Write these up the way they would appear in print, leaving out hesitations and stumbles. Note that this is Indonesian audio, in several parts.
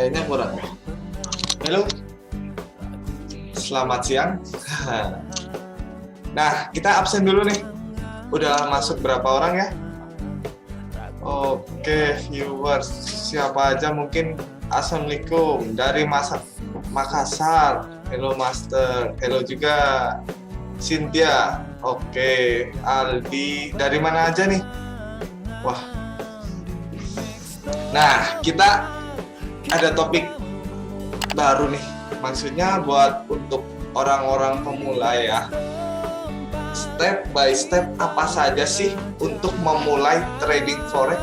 Kayaknya kurang. Halo, selamat siang. Nah, kita absen dulu nih. Udah masuk berapa orang ya? Oke, viewers. Siapa aja mungkin? Assalamualaikum. Dari Makassar. Hello Master. Hello juga Cynthia. Oke, Aldi. Dari mana aja nih? Wah. Nah, kita ada topik baru nih. Maksudnya buat untuk orang-orang pemula ya. Step by step apa saja sih untuk memulai trading forex?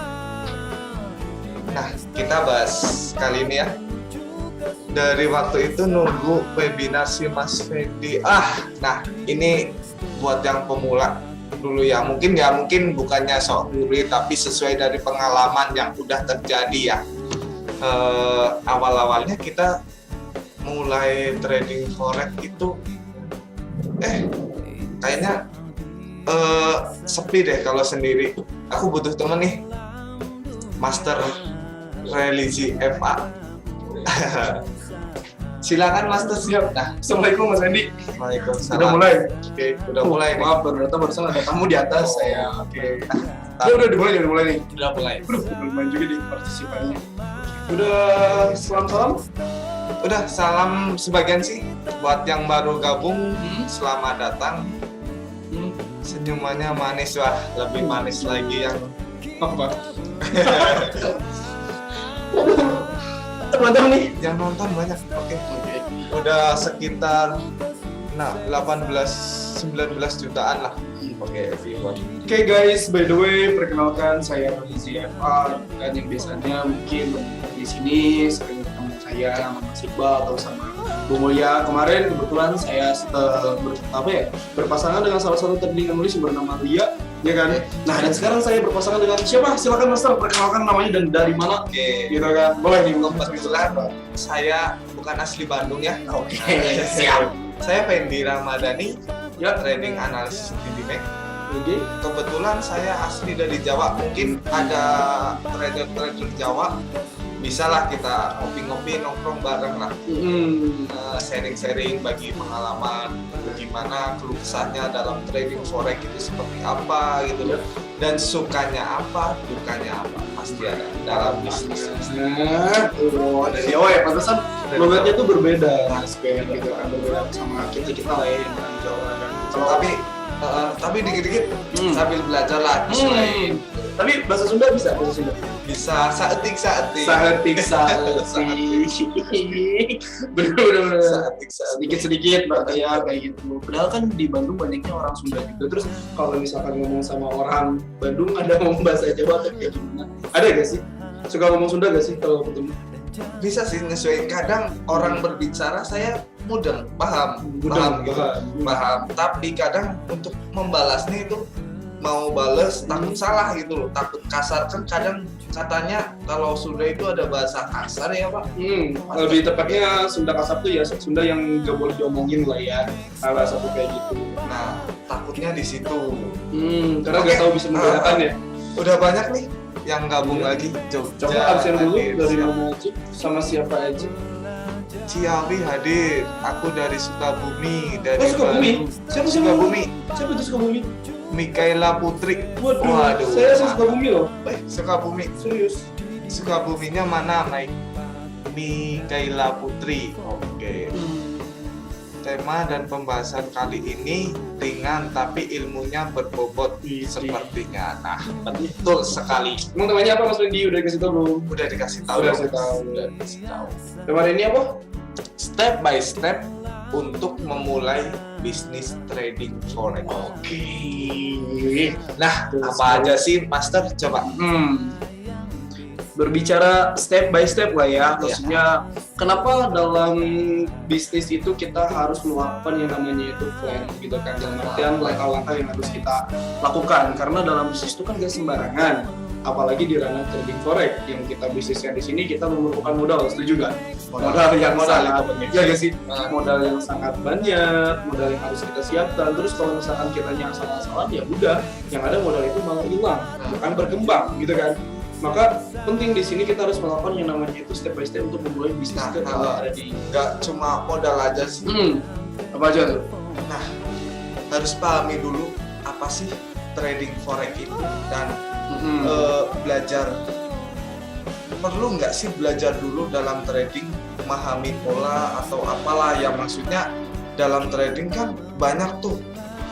Nah, kita bahas kali ini ya. Dari waktu itu nunggu webinar si Mas Fendi. Nah ini buat yang pemula dulu ya. Mungkin bukannya sok gurih, tapi sesuai dari pengalaman yang udah terjadi ya. Awal-awalnya kita mulai trading forex itu kayaknya sepi deh kalau sendiri. Aku butuh temen nih, Master Religi FA. Silakan Master, siap. Nah, Assalamualaikum Mas Andi. Waalaikumsalam. Udah mulai? Oke, udah mulai nih. Maaf, barusan ada tamu di atas saya. Oke. Ya udah dimulai nih. Udah mulai. Lumayan juga di partisipannya. Udah salam-salam? Udah, salam sebagian sih buat yang baru gabung. Selamat datang. Senyumannya manis, wah, lebih manis lagi yang Apa? Teman-teman nih yang nonton banyak. Oke. Udah sekitar 18-19 jutaan lah. Oke, viewer. Oke guys, by the way, perkenalkan saya Religi FA. Dan yang biasanya mungkin di sini sering ketemu saya sama Mas Iqbal atau sama Bu Mulya. Kemarin kebetulan saya berpasangan dengan salah satu trading analis bernama Lia, ya kan? Nah, dan sekarang saya berpasangan dengan siapa? Silakan Master, perkenalkan namanya dan dari mana? Oke. Gitu kan? Boleh nih, Kebetulan saya bukan asli Bandung ya. Oke, Siap. Saya Fendi Ramadhani, ya, trading analis di Mac. Oke. Kebetulan saya asli dari Jawa. Mungkin ada trader-trader Jawa, bisalah kita ngopi-ngopi, nongkrong bareng lah. Sharing-sharing, bagi pengalaman gimana keluh kesahnya dalam trading forex itu seperti apa gitu loh. Dan sukanya apa, dukanya apa, pasti ada dalam bisnis. Nah, dari Jawa ya, pantesan logatnya tuh berbeda, Mas Ben, gitu kan, berbeda sama kita lah ya, yang dari Jawa kan. Tapi dikit-dikit sambil belajar lah, sesuai. Tapi bahasa Sunda bisa, Bisa saetik. Sahetik. Bener. Sedikit berarti ya kayak gitu. Padahal kan di Bandung banyaknya orang Sunda juga. Terus kalau misalkan ngomong sama orang Bandung ada ngomong bahasa Jawa atau kayak gimana? Ada gak sih? Suka ngomong Sunda gak sih kalau ketemu? Bisa sih nyesuaiin. Kadang orang berbicara saya mudeng, paham. Tapi kadang untuk membalasnya itu mau bales takut salah gitu loh, takut kasar kan. Kadang katanya kalau Sunda itu ada bahasa kasar ya Pak. Lebih tepatnya Sunda kasar tuh ya Sunda yang gak boleh diomongin lah ya, bahasa tuh kayak gitu. Nah, takutnya di situ. Karena gak tahu bisa membedakan ya. Udah banyak nih yang gabung lagi. Coba absen dulu dari nama aja sama siapa aja. Ciawi hadir, aku dari Sukabumi. Sukabumi? Siapa Sukabumi? Siapa itu Sukabumi? Mikaela Putri. Waduh, saya Sukabumi loh. Sukabumi, serius. Sukabuminya mana, Mike? Mikaela Putri. Oke. Tema dan pembahasan kali ini ringan tapi ilmunya berbobot sepertinya. Nah, betul sekali. Emang temanya apa Mas Wendy? Udah dikasih tahu belum? Udah dikasih tahu. Udah dikasih tahu. Tema ini apa? Step by step untuk memulai bisnis trading forex. Oke. Nah, apa aja sih Master? Coba. Berbicara step by step lah ya. Maksudnya kenapa dalam bisnis itu kita harus melakukan yang namanya itu plan gitu kan. Dalam artian langkah-langkah yang harus kita lakukan. Karena dalam bisnis itu kan gak sembarangan. Apalagi di ranah trading forex yang kita bisnisnya di sini, kita memerlukan modal, setuju gak? Modal yang modal yang sangat banyak, modal yang harus kita siapkan. Terus kalau misalkan kita salah-salah ya udah, yang ada modal itu malah hilang, bukan berkembang gitu kan. Maka penting di sini kita harus melakukan yang namanya itu step by step untuk memulai bisnis Nah, kita kalau ada di nggak cuma modal aja sih. apa aja tuh? Nah, harus pahami dulu apa sih trading forex itu dan belajar. Perlu nggak sih belajar dulu dalam trading, memahami pola atau apalah yang maksudnya dalam trading kan banyak tuh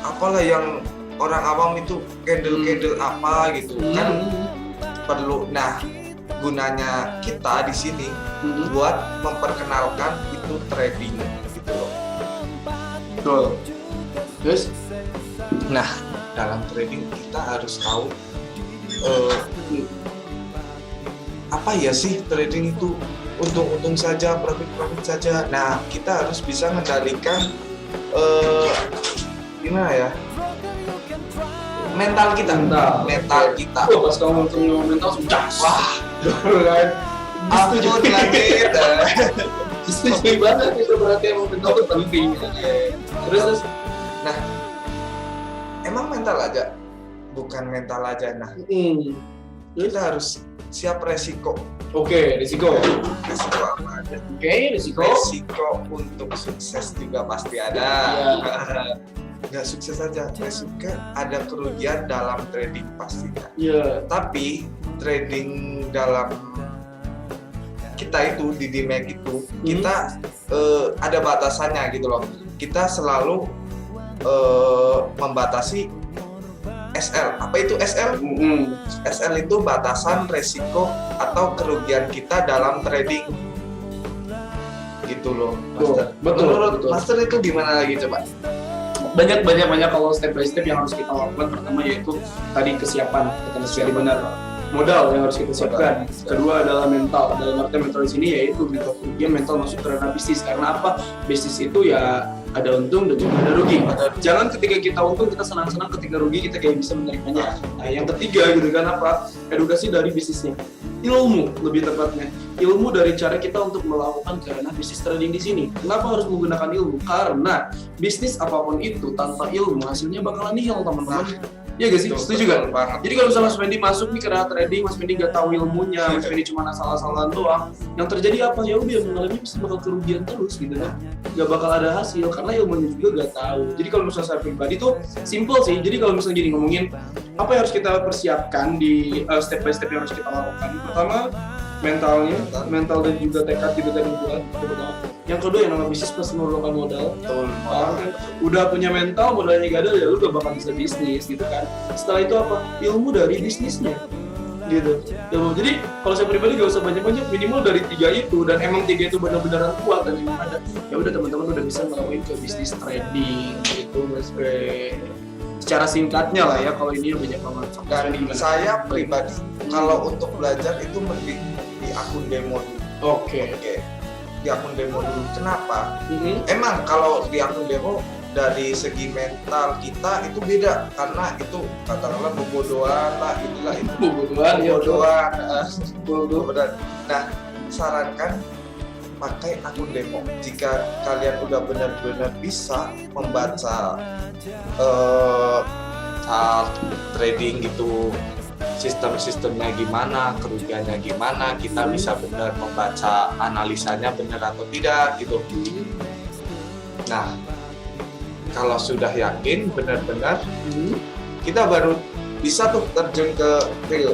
apalah yang orang awam itu candle apa gitu kan perlu. Nah, gunanya kita di sini buat memperkenalkan itu trading gitu loh. Betul. Terus Nah, dalam trading kita harus tahu apa ya sih trading itu, untung saja, profit saja. Nah, kita harus bisa mengendalikan gimana ya, mental kita. pas kamu ngomong mental sudah Wah, kan. ampun lagi. Setuju banget itu, berarti emang mental itu penting. Terus Nah, emang mental aja, bukan mental aja. Nah, kita harus siap resiko. Oke, risiko. Resiko apa aja? Risiko. Resiko untuk sukses juga pasti ada. Nggak sukses aja, resiko ada kerugian dalam trading pastinya. Iya. Tapi trading dalam kita itu di Dimek itu kita ada batasannya gitu loh. Kita selalu membatasi SL. Apa itu SL? SL itu batasan resiko atau kerugian kita dalam trading. Gitu loh, Master. Betul. Menurut Master itu gimana lagi coba? Banyak kalau step by step yang harus kita lakukan. Pertama yaitu tadi kesiapan, kata Mas Ferry benar, modal yang harus kita siapkan. Kedua adalah mental. Dalam arti mental di sini yaitu mental kerugian, mental masuk ke ranah bisnis. Karena apa? Bisnis itu ya ada untung dan juga ada rugi. Jangan ketika kita untung kita senang-senang, ketika rugi kita kayak bisa menerimanya. Nah, yang ketiga gitu kan apa? Edukasi dari bisnisnya. Ilmu lebih tepatnya. Ilmu dari cara kita untuk melakukan karena bisnis trading di sini. Kenapa harus menggunakan ilmu? Karena bisnis apapun itu tanpa ilmu hasilnya bakalan nihil, teman-teman. Iya gak sih? Setuju gak? Jadi kalau misalnya Mas Fendi masuk nih karena trading, Mas Fendi gak tahu ilmunya, Mas Fendi cuma asal-asalan doang, yang terjadi apa? Ya udah mengalami pasti bakal kerugian terus gitu kan. Gak bakal ada hasil karena ilmunya juga gak tahu. Jadi kalau misalnya saya pribadi tuh simple sih. Jadi kalau misalnya gini ngomongin apa yang harus kita persiapkan di step by step yang harus kita lakukan. Pertama mentalnya, mental dan juga tekad juga tadi buat. Yang kedua yang namanya bisnis pasti memerlukan modal. Udah punya mental, modalnya gak ada, ya lu gak bakal bisa bisnis gitu kan. Setelah itu apa? Ilmu dari bisnisnya gitu. Ilmu. Jadi kalau saya pribadi gak usah banyak-banyak, minimal dari 3 itu, dan emang 3 itu benar-benar kuat dan emang ada. Ya udah teman-teman udah bisa ngelakuin ke bisnis trading gitu Mas Bre. Secara singkatnya lah ya, kalau ini banyak banget. Dan saya pribadi kalau untuk belajar itu mending di akun demo dulu. Oke. Di akun demo dulu. Kenapa? Emang kalau di akun demo dari segi mental kita itu beda, karena itu katakanlah bobodohan lah, inilah itu bobodohan. Nah, sarankan pakai akun demo. Jika kalian udah benar-benar bisa membaca trading gitu, sistem-sistemnya gimana, kerugiannya gimana, kita bisa benar membaca analisanya benar atau tidak gitu. Nah, kalau sudah yakin benar-benar, kita baru bisa tuh terjun ke real.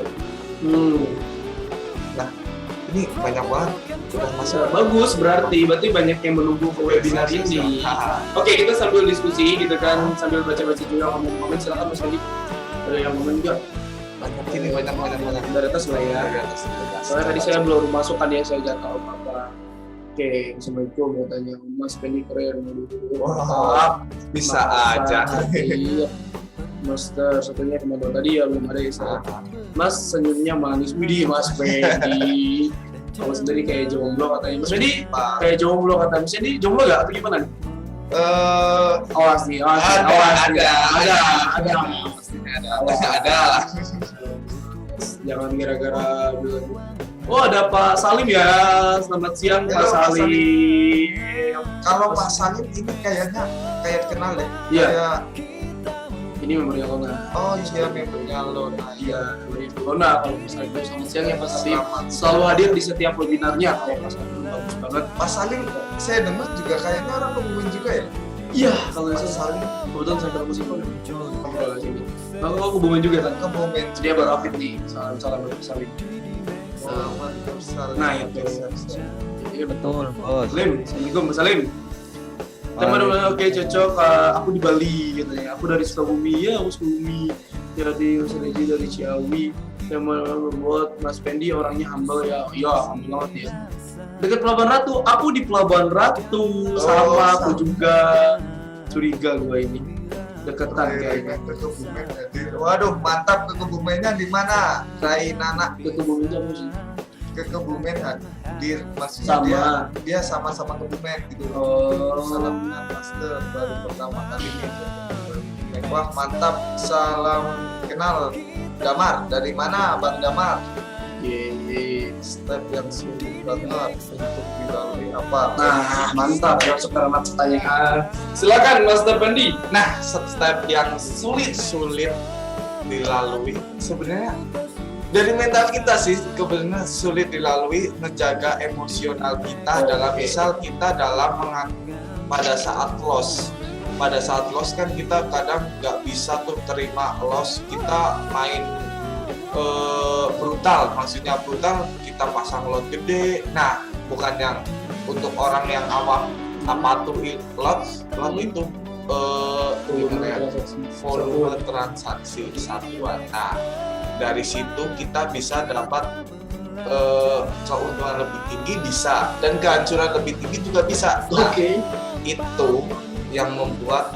Nah, ini banyak banget udah masuk. Bagus, berarti banyak yang menunggu ke webinar ini. Oke, kita sambil diskusi gitu kan, sambil baca-baca juga komen-komen. Silakan Mas Fendi. Ada yang komen juga? Banyak ini, banyak. Dari atas lah ya. Soalnya tadi saya belum masuk kan ya, saya nggak tahu apa. Oke, Assalamualaikum, mau tanya Mas Fendi keren. Wah, bisa aja. Iya. Master satunya kemana tadi ya, belum ada ya saya. Mas senyumnya manis, widih Mas Fendi. Kalau sendiri kayak jomblo katanya. Mas Fendi kayak jomblo katanya. Mas Fendi jomblo gak atau gimana nih? Awas nih. Ada. Jangan gara-gara bilang. Oh, ada Pak Salim ya. Selamat siang Pak Salim. Kalau Pak Salim ini kayaknya kayak kenal deh. Iya. Kayak Ini ini membernya Lona. Oh iya, membernya Lona. Iya, Lona kalau misalnya itu selamat siang ya Pak Salim. Selamat Selalu hadir di setiap webinarnya. Kalau Pak Salim bagus banget. Mas Salim, saya dengar juga kayaknya orang Kebumen juga ya? Iya, kalau Mas saya Salim kebetulan saya ketemu sih ngobrol sini. Aku Kebumen juga kan. Kebumen. Dia baru update nih. Salam buat Pak Salim. Mantap Salim. Nah, itu. Iya betul. Bos. Salim, assalamualaikum Mas Salim. Teman-teman, oke cocok. Aku di Bali katanya. Aku dari Sukabumi ya, aku Sukabumi. Jadi Mas Reji dari Ciawi. Yang membuat Mas Pendi orangnya humble ya. Iya, humble banget ya. Dekat Pelabuhan Ratu. Aku di Pelabuhan Ratu. Sama aku juga. Curiga gua ini. Deketan kayaknya. Ke Kebumen. Waduh, mantap. Ke Kebumennya di mana? Rai Nana. Ke Kebumen itu apa sih? Ke Kebumen hadir, maksudnya Sama. dia sama-sama Kebumen gitu. Oh. Salam dengan Master baru pertama kali ini ke Kebumen. Wah mantap, salam kenal Damar. Dari mana Bang Damar? Yeay. Step yang sulit banget untuk dilalui apa? Nah, mantap ya sekarang pertanyaan. Silakan Master Pendi. Nah, step yang sulit dilalui sebenarnya dari mental kita sih kebetulan sulit dilalui, ngejaga emosional kita dalam misal kita dalam pada saat loss kan kita kadang nggak bisa tuh terima loss, kita main brutal, maksudnya brutal kita pasang lot gede. Nah bukan yang untuk orang yang awam apa tuh lot itu gimana ya, volume transaksi satuan. Nah dari situ kita bisa dapat keuntungan lebih tinggi bisa, dan kehancuran lebih tinggi juga bisa. Nah, itu yang membuat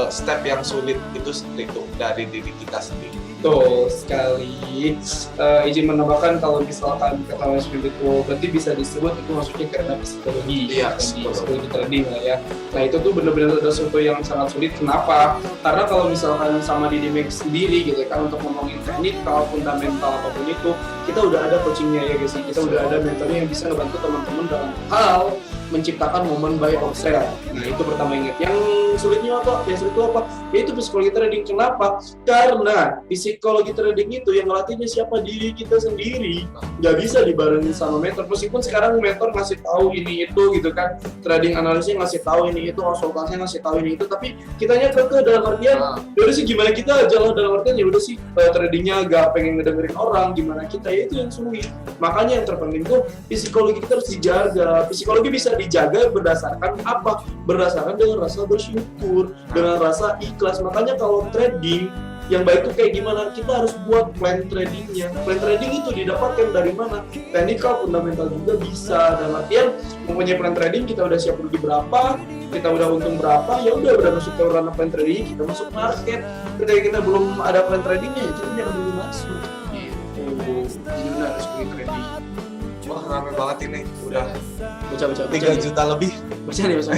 step yang sulit itu seperti itu dari diri kita sendiri. Betul sekali. Izin menambahkan kalau misalkan kata Mas Pendi itu berarti bisa disebut itu maksudnya karena psikologi. Iya, psikologi trading lah ya. Nah itu tuh benar-benar ada sesuatu yang sangat sulit. Kenapa? Karena kalau misalkan sama di Dimek sendiri gitu kan, untuk ngomongin teknikal, fundamental apapun itu, kita udah ada coachingnya ya guys. Kita udah ada mentornya yang bisa ngebantu teman-teman dalam hal menciptakan momen buy or sell. Nah itu pertama ingat. Yang sulitnya apa? Yang sulit itu apa? Yaitu psikologi trading. Kenapa? Karena psikologi trading itu yang ngelatihnya siapa? Diri kita sendiri. Nggak bisa dibarengin sama mentor. Meskipun sekarang mentor ngasih tahu ini itu gitu kan, trading analisnya ngasih tahu ini itu, konsultannya ngasih tahu ini itu, tapi kitanya keke dalam artian yaudah sih gimana kita jalan dalam artian ya udah sih tradingnya gak pengen ngedengerin orang, gimana kita, ya itu yang sulit. Makanya yang terpenting tuh psikologi kita harus dijaga. Psikologi bisa dijaga berdasarkan apa? Berdasarkan dengan rasa bersyukur, dengan rasa ikhlas. Makanya kalau trading yang baik itu kayak gimana? Kita harus buat plan tradingnya. Plan trading itu didapatkan dari mana? Technical, fundamental juga bisa. Dalam artian mempunyai plan trading, kita udah siap rugi berapa, kita udah untung berapa, ya udah masuk ke ranah plan trading, kita masuk market. Ketika kita belum ada plan tradingnya, ya kita jangan dulu masuk. Gitu. Jadi benar harus punya trading. Wah rame banget ini, udah Baca 3 juta lebih. Baca nih, baca.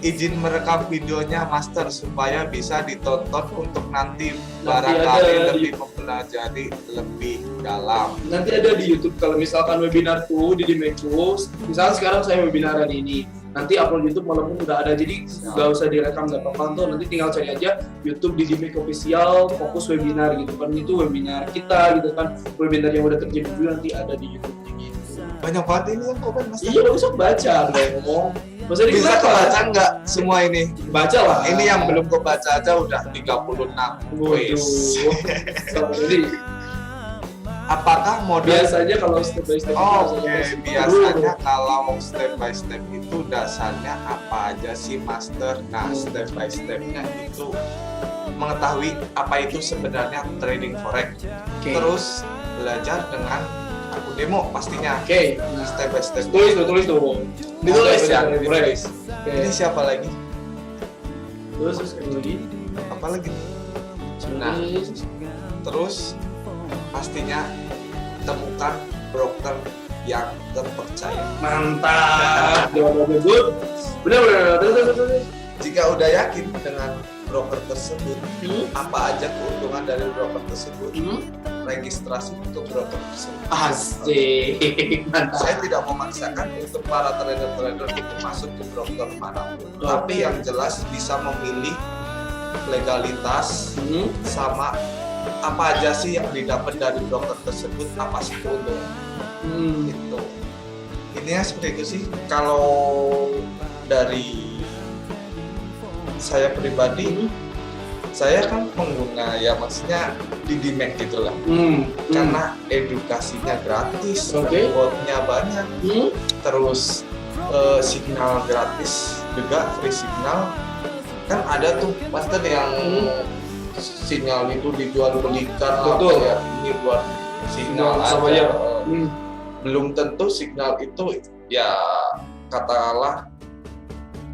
Izin merekam videonya Master supaya bisa ditonton untuk nanti Nanti barangkali ada lebih mempelajari lebih dalam. Nanti ada di YouTube kalau misalkan webinar tuh di Dimekus. Misalkan sekarang saya webinar hari ini, nanti upload YouTube malam pun udah ada, jadi nggak usah direkam, nggak apa-apa tuh, nanti tinggal cari aja YouTube di Dimek Official fokus webinar gitu kan, itu webinar kita gitu kan, webinar yang udah terjadi dulu nanti ada di YouTube gitu. Banyak banget ini yang komen Mas. Iya bagus baca ngomong. Masa Bisa dikira kebaca nggak semua ini? baca lah. Ini yang belum kebaca aja udah 36. Waduh. Wis. Jadi Apakah model biasanya kalau step by step biasanya kalau step by step itu dasarnya apa aja sih Master? Nah, step by stepnya itu mengetahui apa itu sebenarnya trading forex. Terus belajar dengan akun demo pastinya. Nah, Step by step. tulis tuh. Ditulis ya, ditulis. Ini siapa lagi? Terus lagi. Apa lagi? Nah, terus pastinya temukan broker yang terpercaya. Mantap. Jawabannya good. Benar. Terus. Jika udah yakin dengan broker tersebut, apa aja keuntungan dari broker tersebut, registrasi untuk broker tersebut. Asik. Mantap. Saya tidak memaksakan untuk para trader-trader untuk masuk ke broker manapun, tapi yang jelas bisa memilih legalitas, sama apa aja sih yang didapat dari broker tersebut, apa sih keuntungan. Gitu. Intinya seperti itu sih. Kalau dari saya pribadi, saya kan pengguna ya, maksudnya di demand gitulah. Karena edukasinya gratis, rewardnya banyak, terus signal gratis juga, free signal. Kan ada tuh master yang sinyal itu dijual belikan, ya ini buat signal aja. Belum tentu signal itu ya katakanlah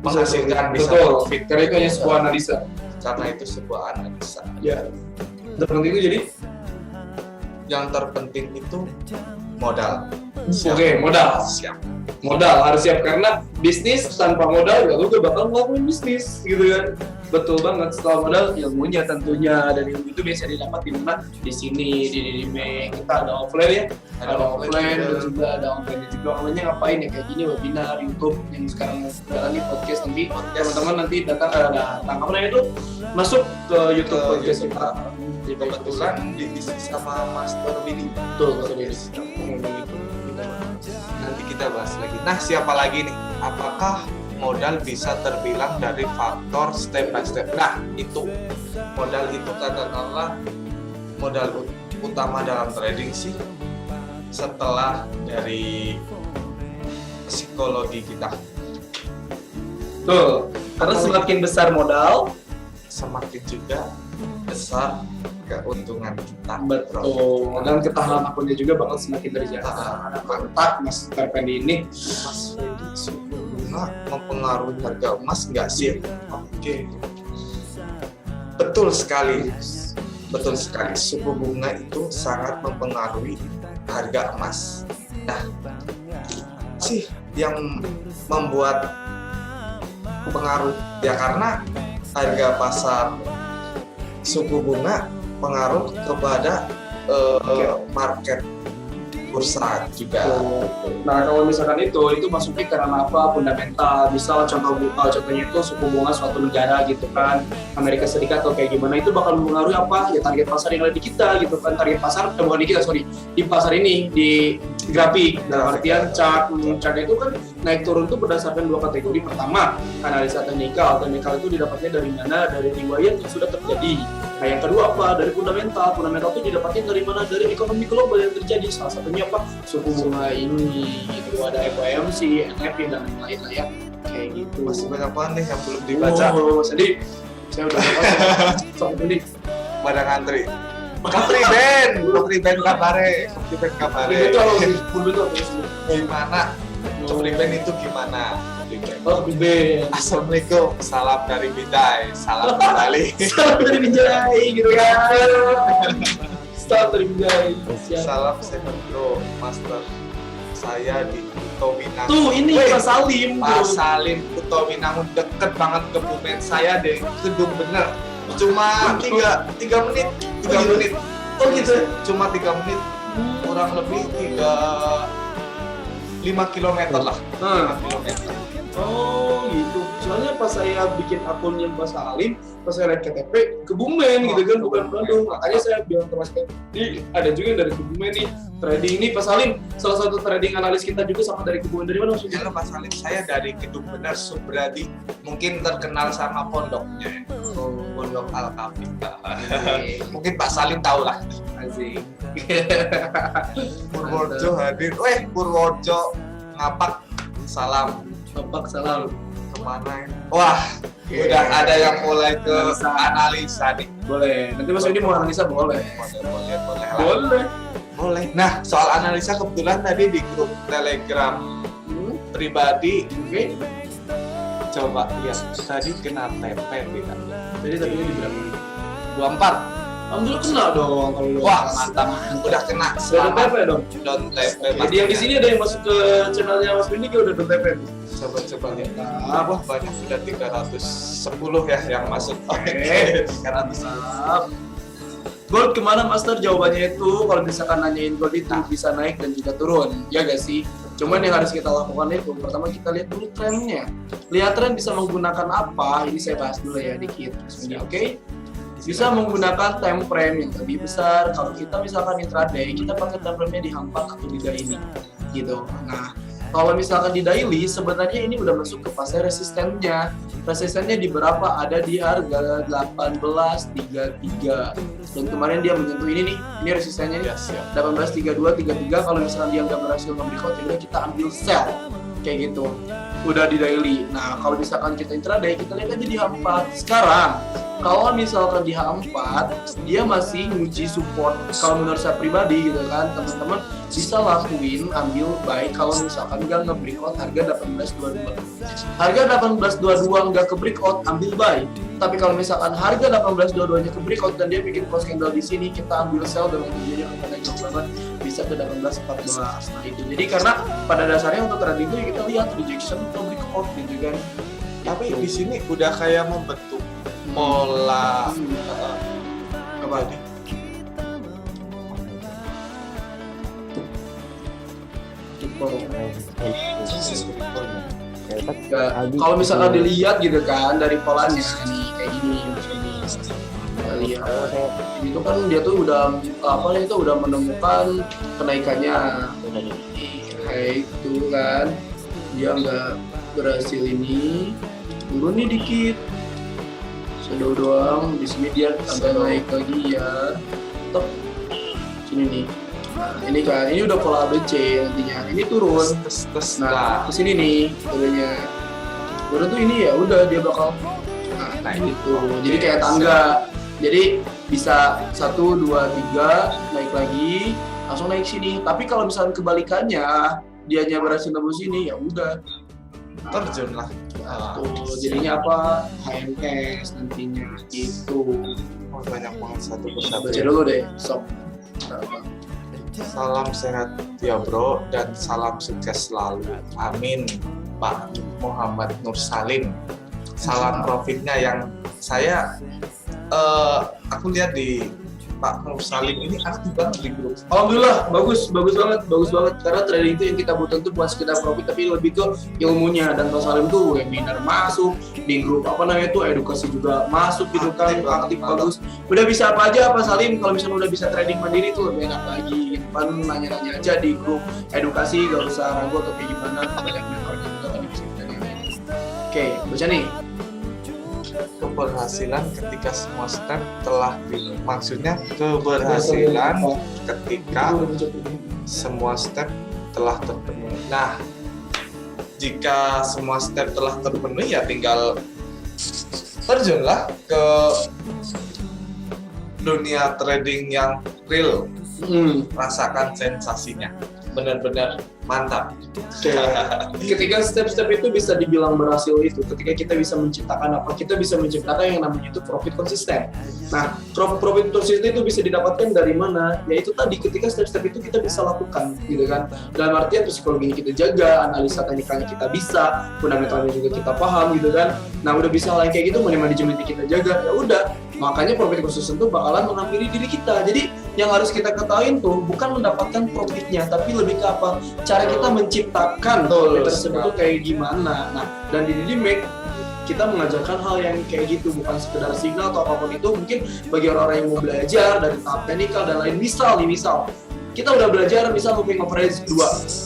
menghasilkan bisa profit. Karena itu hanya sebuah analisa. Karena itu sebuah analisa. Ya. Terpenting itu jadi yang terpenting itu modal. Modal. Siap. Modal harus siap, karena bisnis tanpa modal ya lu gak bakal ngelakuin bisnis gitu kan. Betul banget. Setelah modal, ilmunya tentunya, dan ilmu itu biasa didapat di mana? Di sini, di Didime. Kita ada offline ya, ada offline dan juga ada online juga. Online ngapain ya, kayak gini webinar, YouTube yang sekarang jalan di podcast. Nanti teman-teman nanti datang kapan itu masuk ke YouTube podcast kita. Kebetulan diisi sama Master Willy. Betul, nanti kita bahas lagi. Nah, siapa lagi nih? Apakah modal bisa terbilang dari faktor step by step? Nah, itu modal itu katakanlah modal utama dalam trading sih, setelah dari psikologi kita. Betul, karena semakin besar modal, semakin juga besar keuntungan kita. Betul, dan ketahanan akunnya juga bakal semakin terjaga. Mantap Mas Terpendi ini. Mas Fendi, suku bunga mempengaruhi harga emas nggak sih? Oke. Betul sekali. Betul sekali. Suku bunga itu sangat mempengaruhi harga emas. Nah, sih yang membuat pengaruh ya karena harga pasar suku bunga pengaruh kepada market bursa juga. Nah, kalau misalkan itu masuknya karena apa? Fundamental. Misal contohnya itu suku bunga suatu negara gitu kan, Amerika Serikat atau kayak gimana, itu bakal mempengaruhi apa? Ya target pasar yang ada di kita gitu kan. Target pasar bukan di kita, di pasar ini, di grafik. Dalam artian chart itu kan naik turun itu berdasarkan dua kategori. Pertama, analisa teknikal. Teknikal itu didapatnya dari mana? Dari riwayat yang sudah terjadi. Nah, yang kedua apa? Dari fundamental. Fundamental itu didapatkan dari mana? Dari ekonomi global yang terjadi. Salah satunya apa? Suku bunga ini. Gitu. Ada FOMC, NFP dan lain-lain lah ya. Kayak gitu. Masih banyak banget nih yang belum dibaca. Mas Adi, saya udah baca. Soal ini. Pada ngantri. Kapri band kabare. Itu apa sih? Itu apa sih? Gimana? Kapri band itu gimana? Oh, Ben. Assalamualaikum, salam dari Bidai, salam kembali. Salam dari Binjai gitu kan. Salam dari Binjai. Salam sehat bro, master saya di Utowinangun. Tuh ini Pak Salim. Pak Salim Utowinangun, deket banget ke Bumen saya deh, gedung bener. Cuma 3 menit. Oh gitu. Cuma 3 menit, kurang lebih 5 kilometer lah. 5 kilometer. Oh gitu. Soalnya pas saya bikin akun yang Pak Salim, pas saya lihat KTP ke Bumen gitu kan, bukan Bandung. Makanya saya bilang ke Mas Kendi, ada juga yang dari Kebumen nih. Trading ini Pak Salim, salah satu trading analis kita juga sama dari Kebumen. Dari mana maksudnya? Halo Pak Salim, saya dari Gedung Bener Subradi. Mungkin terkenal sama pondoknya. Pondok Al-Kafi. Mungkin Pak Salim tahu lah. Asik. Purworejo hadir. Purworejo ngapak. Salam. Bapak salam. Kemana ini? Wah, udah ada yang mulai ke analisa nih. Boleh. Nanti Mas Edi mau analisa boleh. Boleh. Nah, soal analisa kebetulan tadi di grup Telegram pribadi, coba lihat tadi kena TP tidak? Jadi tadinya di berapa? 24. Alhamdulillah kena dong kalau lu. Wah, mantap. Udah kena. Sudah TP dong. Don TP. Jadi yang di sini ada yang masuk ke channelnya Mas Windy udah don TP. Coba lihat. Wah, banyak sudah 310 ya yang masuk. Oke. 300. Gold kemana Master? Jawabannya itu kalau misalkan nanyain gold itu bisa naik dan juga turun, ya gak sih? Cuman yang harus kita lakukan itu, pertama kita lihat dulu trennya. Lihat tren bisa menggunakan apa, ini saya bahas dulu ya dikit. Oke? Bisa menggunakan time frame yang lebih besar. Kalau kita misalkan intraday, kita pakai time frame-nya di H4 atau di daily gitu. Nah, kalau misalkan di daily, sebenarnya ini udah masuk ke fase resistennya. Resistennya di berapa? Ada di harga 18.33. Dan kemarin dia menyentuh ini nih, ini resistennya nih. 18.32, 33. Kalau misalkan dia nggak berhasil nge-breakout, ya udah kita ambil sell. Kayak gitu. Udah di daily. Nah, kalau misalkan kita intraday, kita lihat aja di H4. Sekarang, kalau misalkan di H4 dia masih nguji support. Kalau menurut saya pribadi gitu kan, teman-teman bisa lakuin ambil buy kalau misalkan nggak nge-breakout harga 18.22. Harga 18.22 nggak ke breakout, ambil buy. Tapi kalau misalkan harga 18.22-nya ke breakout dan dia bikin close candle di sini, kita ambil sell dengan tujuannya kepada jauh banget bisa ke 18.14. Nah itu. Jadi karena pada dasarnya untuk trading itu kita lihat rejection atau breakout gitu kan. Tapi di sini udah kayak membentuk pola apa nih? Kalau misalkan dilihat gitu kan dari polanya nih kayak gini, kita lihat itu kan dia tuh udah itu udah menemukan kenaikannya kayak itu kan, dia nggak berhasil ini, turun nih dikit shadow doang, di sini dia agak naik lagi ya, top sini nih. Nah, ini kan, ini udah pola ABC nantinya. Ini turun. Nah, ke sini nih turunnya. Turun tuh ini ya udah dia bakal nah ini tuh. Jadi kayak tangga. Jadi bisa 1 2 3 naik lagi, langsung naik sini. Tapi kalau misalnya kebalikannya, dianya berhasil nembus sini ya udah terjun lah. Tuh, jadinya apa? HMS nantinya itu. Oh, banyak banget satu persatu. Baca dulu deh, sok. Salam sehat ya bro dan salam sukses selalu. Amin. Pak Muhammad Nur Salim. Salam profitnya yang saya aku lihat di Pak Nur Salim ini aktif banget di grup. Alhamdulillah, bagus banget. Karena trading itu yang kita butuh itu bukan sekedar profit, tapi lebih ke ilmunya. Dan Pak Salim tuh webinar masuk, di grup apa namanya itu edukasi juga masuk gitu kan, aktif bagus. Udah bisa apa aja Pak Salim, kalau misalnya udah bisa trading mandiri tuh lebih enak lagi. Gitu kan, nanya-nanya aja di grup edukasi, gak usah ragu atau kayak gimana, banyak mentornya juga kan bisa ditanya. Oke, baca nih. Keberhasilan ketika semua step telah maksudnya keberhasilan ketika semua step telah terpenuhi. Nah, jika semua step telah terpenuhi ya tinggal terjunlah ke dunia trading yang real. Rasakan sensasinya, benar-benar mantap. Ketika step-step itu bisa dibilang berhasil itu, ketika kita bisa menciptakan apa? Kita bisa menciptakan yang namanya itu profit konsisten. Nah, profit konsisten itu bisa didapatkan dari mana? Yaitu tadi ketika step-step itu kita bisa lakukan, gitu kan? Dalam artian psikologinya kita jaga, analisa teknikalnya kita bisa, fundamentalnya juga kita paham, gitu kan? Nah, udah bisa hal kayak gitu, money managementnya kita jaga, ya udah. Makanya profit konsisten itu bakalan menghampiri diri kita. Jadi yang harus kita ketahui tuh bukan mendapatkan profitnya, tapi lebih ke apa? Cara kita menciptakan profit tersebut tuh kayak gimana. Nah, dan di Didimek kita mengajarkan hal yang kayak gitu, bukan sekedar signal atau apapun itu. Mungkin bagi orang-orang yang mau belajar dari tahap teknikal dan lain, misal kita udah belajar misal moving average 2,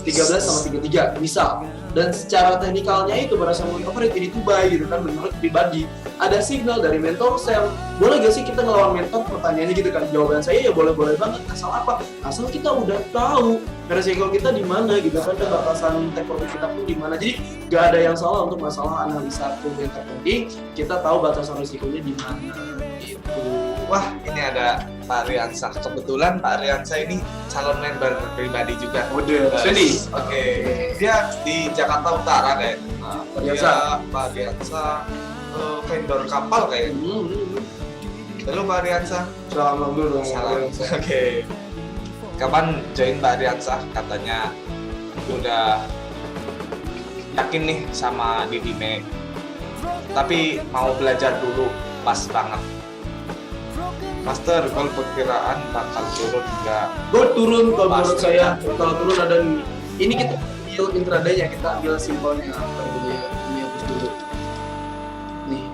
13 sama 33 misal, dan secara teknikalnya itu berasa moving average ini tuh buy gitu kan. Menurut pribadi ada signal dari mentor sell, boleh gak sih kita ngelawan mentor? Pertanyaannya gitu kan. Jawaban saya ya boleh-boleh banget, asal apa? Asal kita udah tahu resiko kita di mana gitu kan, dan batasan take profit kita pun di mana. Jadi gak ada yang salah untuk masalah analisa tuh. Yang terpenting kita tahu batasan risikonya di mana gitu. Wah, ini ada Pak Riansah. Kebetulan Pak Riansah ini calon member pribadi juga. Udah, sini. Oke. Dia di Jakarta Utara kayak. Pak Riansah vendor kapal kayak. Halo Pak Riansah. Salam dulu. Salam. Oke. Kapan join Pak Riansah? Katanya udah yakin nih sama Didimek. Tapi mau belajar dulu, pas banget. Master, kalau perkiraan bakal turun nggak? Turun kalau menurut saya. Kalau turun ada ini kita ambil intraday ya, kita ambil simpelnya apa dulu ya, ini hapus dulu nih.